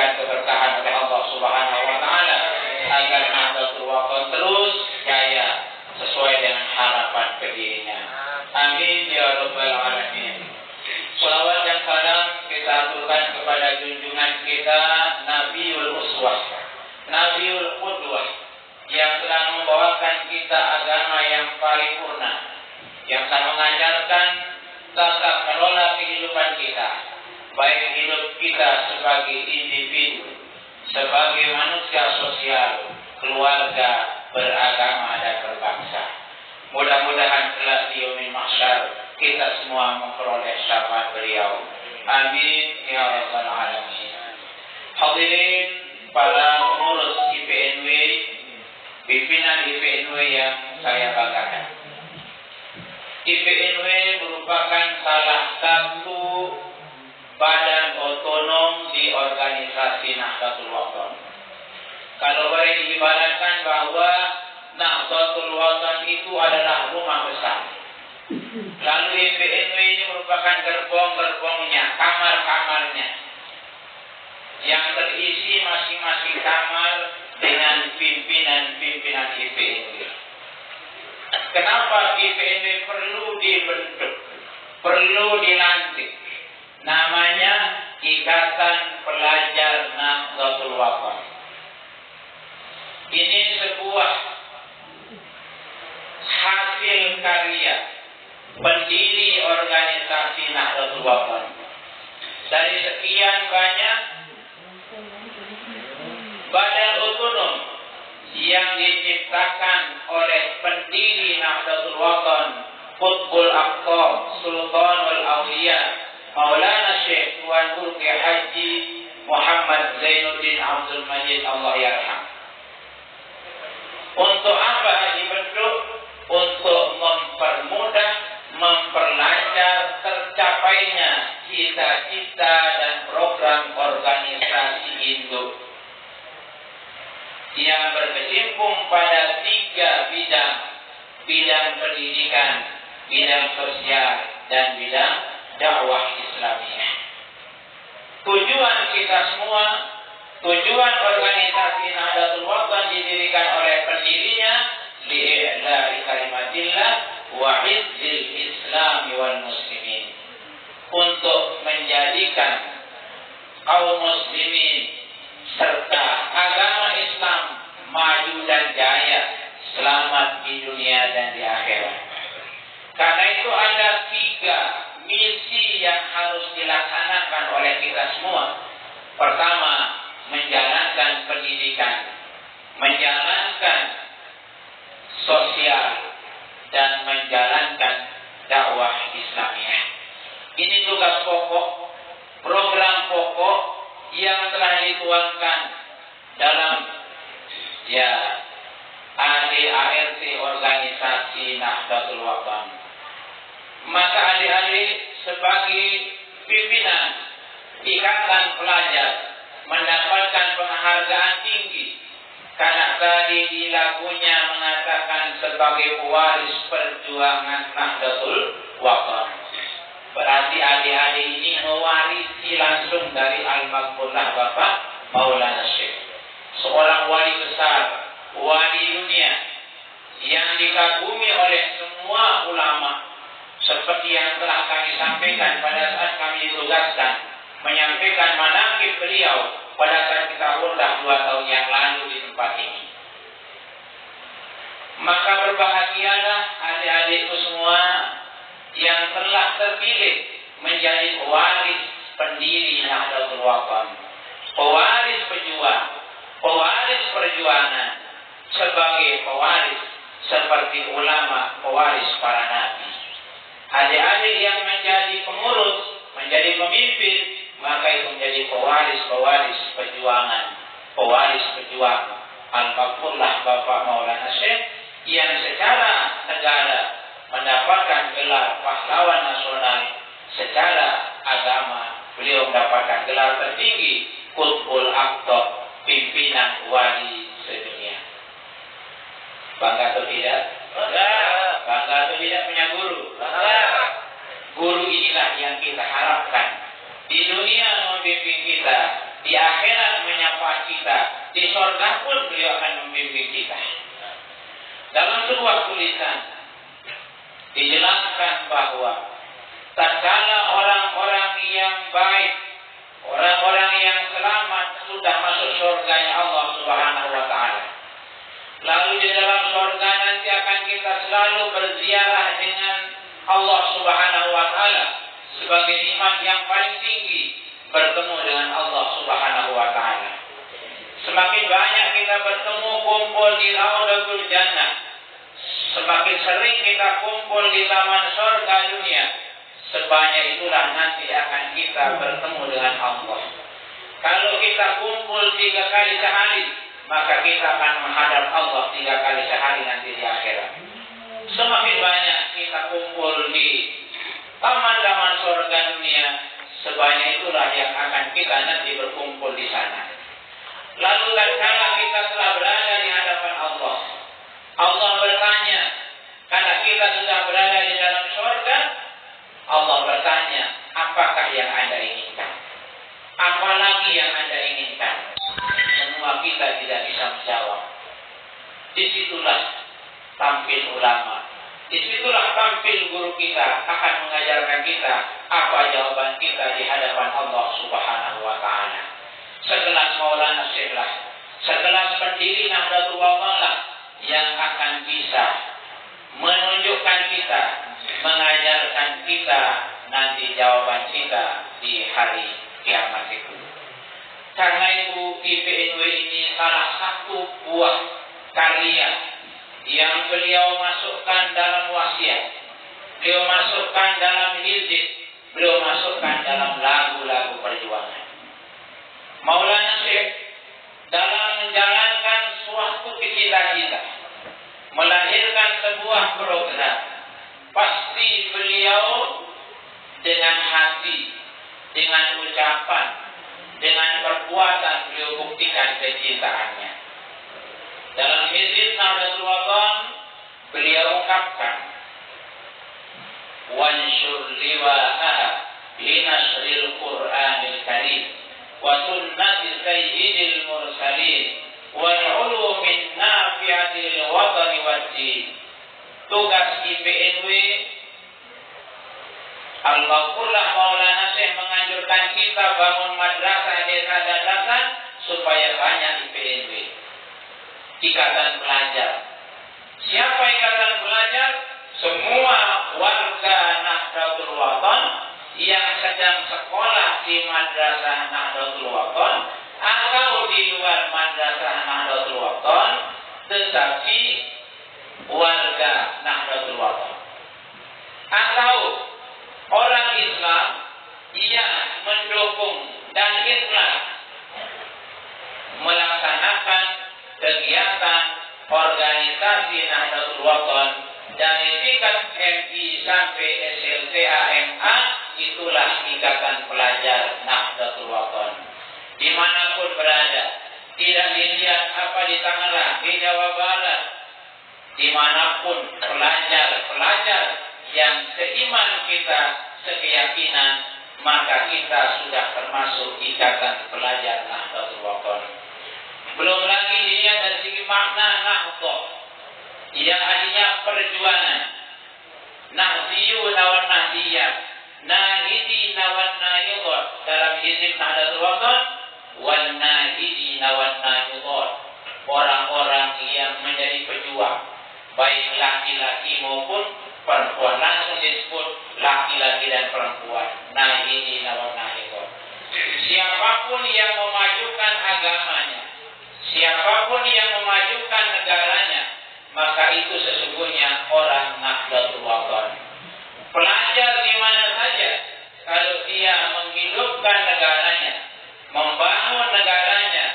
diberikan keberkahan oleh Allah Subhanahu wa taala agar Nahdlatul Wathon terus jaya sesuai dengan harapan pendirinya. Amin ya rabbal alamin. Shalawat dan salam kita aturkan kepada junjungan kita Nabiul Uswah, Nabiul Qudwah, yang telah membawakan kita agama yang paripurna, yang telah mengajarkan tata kelola kehidupan kita, baik hidup kita sebagai individu, sebagai manusia sosial, keluarga, beragama dan berbangsa. Mudah-mudahan kelak di yaumil mahsyar kita semua memperoleh syafaat beliau. Amin ya rabbal alamin. Hadirin para pengurus IPNW, pimpinan IPNW yang saya banggakan. IPNW merupakan salah satu badan otonom di organisasi Nahdlatul Wathon. Kalau boleh diibaratkan bahwa Nahdlatul Wathon itu adalah rumah besar. Lalu IPNW ini merupakan gerbong-gerbongnya, kamar-kamarnya, yang terisi masing-masing kamar dengan pimpinan-pimpinan IPNW. Kenapa IPNW perlu dibentuk, perlu dilantik? Namanya Ikatan Pelajar Nahdlatul Wathon. Ini sebuah hasil karya pendiri organisasi Nahdlatul Wathon. Dari sekian banyak badan otonom yang diciptakan oleh pendiri Nahdlatul Wathon, Qutbul Aqtab, Sultanul Awliya, Maulana Syekh Tuan Guru Kiai Haji Muhammad Zainuddin Abdul Majid Allah yarham. Untuk apa dibentuk? Untuk mempermudah, memperlancar tercapainya cita-cita dan program organisasi induk yang berkecimpung pada 3 bidang: bidang pendidikan, bidang sosial, dan bidang dakwah Islamiyah. Tujuan kita semua, tujuan organisasi Nahdlatul Wathon didirikan oleh pendirinya li'i'la'i kalimatillah wa izzil Islam wal muslimin, untuk menjadikan kaum muslimin serta agama Islam maju dan jaya, selamat di dunia dan di akhirat. Karena itu ada 3 misi yang harus dilaksanakan oleh kita semua. Pertama, menjalankan pendidikan, menjalankan sosial, dan menjalankan dakwah Islamiyah. Ini tugas pokok, program pokok yang telah dituangkan dalam ADART organisasi Nahdlatul Wathon. Maka adik-adik sebagai pimpinan Ikatan Pelajar mendapatkan penghargaan tinggi karena tadi di lagunya mengatakan sebagai pewaris perjuangan Nahdlatul Wathon. Berarti adik-adik ini mewarisi langsung dari almarhumah Bapak Maulana Syekh, seorang wali besar, wali dunia yang dikagumi oleh semua ulama, seperti yang telah kami sampaikan pada saat kami ditugaskan menyampaikan manaqib beliau pada saat kita khutbah 2 tahun yang lalu di tempat ini. Maka berbahagialah adik-adikku semua yang telah terpilih menjadi pewaris pendiri Nahdlatul Wathon, pewaris pejuang, pewaris perjuangan, sebagai pewaris seperti ulama, pewaris para nabi. Adik-adik yang menjadi pengurus, menjadi pemimpin, maka itu menjadi pewaris-pewaris perjuangan, pewaris pejuang almarhumlah Bapak Maulana Syekh, yang secara negara mendapatkan gelar pahlawan nasional, secara agama beliau mendapatkan gelar tertinggi Qutbul Aqtab, pimpinan wali sedunia. Bangga atau tidak? Bangga. Bangga atau tidak punya guru? Bangga. Guru inilah yang kita harapkan di dunia membimbing kita, di akhirat kita. Di surga pun beliau akan membimbing kita. Dalam sebuah tulisan dijelaskan bahwa tatkala orang-orang yang baik, orang-orang yang selamat sudah masuk surganya Allah Subhanahu wa taala. Lalu di dalam surga nanti akan kita selalu berziarah dengan Allah Subhanahu wa taala sebagai nikmat yang paling tinggi, bertemu dengan Allah Subhanahu wa taala. Semakin banyak kita bertemu kumpul di Raudhatul Jannah, semakin sering kita kumpul di taman surga dunia, sebanyak itulah nanti akan kita bertemu dengan Allah. Kalau kita kumpul 3 kali sehari, maka kita akan menghadap Allah 3 kali sehari nanti di akhirat. Semakin banyak kita kumpul di taman-taman surga dunia, sebanyak itulah yang akan kita nanti berkumpul di sana. Lalu tatkala kita telah berada di hadapan Allah, Allah bertanya, karena kita sudah berada di dalam surga, Allah bertanya, apakah yang Anda inginkan? Apalagi yang Anda inginkan? Semua kita tidak bisa menjawab. Disitulah tampil ulama, disitulah tampil guru kita akan mengajarkan kita apa jawaban kita di hadapan Allah Subhanahu wa taala. Sekelas Maulana Syekh, sekelas pendiri Nahdlatul Ulama yang akan bisa menunjukkan kita, mengajarkan kita nanti jawaban kita di hari kiamat itu. Karena itu IPNW ini salah satu buah karya yang beliau masukkan dalam wasiat, beliau masukkan dalam hizib, beliau masukkan dalam lagu-lagu perjuangan. Maulana Syekh dalam menjalankan suatu cita-cita, melahirkan sebuah program, pasti beliau dengan hati, dengan ucapan, dengan perbuatan beliau buktikan kecintaannya. Dalam hizib Nahdlatul Ulama beliau ungkapkan, wansyur liwa'aha linasril Qur'anil Karim wa sunnati sayyidil mursalin wal ulumin nafi'atil watani wad-din. Tugas IPNW Al-Ghafurlah Maulana Syekh menganjurkan kita bangun madrasah desa dadasan supaya banyak IPNW, ikatan pelajar. Siapa ikatan pelajar? Semua warga Nahdlatul Wathon yang sedang sekolah di madrasah Nahdlatul Wathon atau di luar madrasah Nahdlatul Wathon, tetapi warga Nahdlatul Wathon atau orang Islam yang mendukung dan ikhlas melaksanakan kegiatan organisasi Nahdlatul Wathon dari tingkat MI sampai SLTA MA, itulah ikatan pelajar Nahdlatul Wathon. Dimanapun berada, tidak dilihat apa di Tangerang, di Jawa Barat, dimanapun pelajar-pelajar yang seiman kita, sekeyakinan, maka kita sudah termasuk ikatan pelajar Nahdlatul Wathon. Belum lagi dilihat dari segi makna Nahdlatul, yang artinya perjuangan. Nahdiyuna wan nahdiyat, nahidina wan nahidot, dalam hizib Nahdlatul Wathon, wan nahidina wan nahidot, orang-orang yang menjadi pejuang, baik laki-laki maupun perempuan, langsung disebut laki-laki dan perempuan, nahidina wan nahidot. Siapapun yang memajukan agamanya, siapapun yang memajukan negaranya, maka itu sesungguhnya orang Nahdlatul Wathon. Pelajar di mana saja, kalau dia menghidupkan negaranya, membangun negaranya,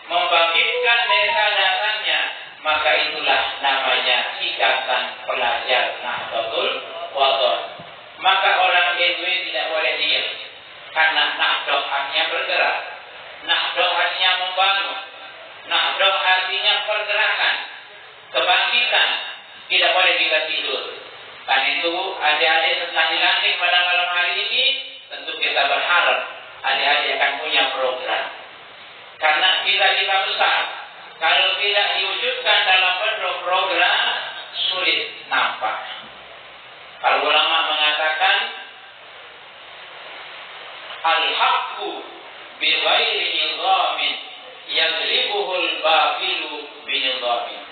membangkitkan desa-desanya, maka itulah namanya ikatan pelajar Nahdlatul Wathon. Maka orang NW tidak boleh diam, karena Nahdlatul artinya bergerak, Nahdlatul artinya membangun, Nahdlatul artinya pergerakan, kebangkitan. Tidak boleh kita tidur. Kan itu adik-adik setelah dilantik pada malam hari ini, tentu kita berharap adik-adik akan punya program. Karena cita-cita besar. Kalau tidak diwujudkan dalam bentuk program, sulit nampak. Kalau ulama mengatakan al-haqqu bi ghairi nidhamin yaghlibuhul batilu bi nidhamin.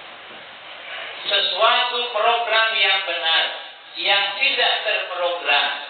Sesuatu program yang benar yang tidak terprogram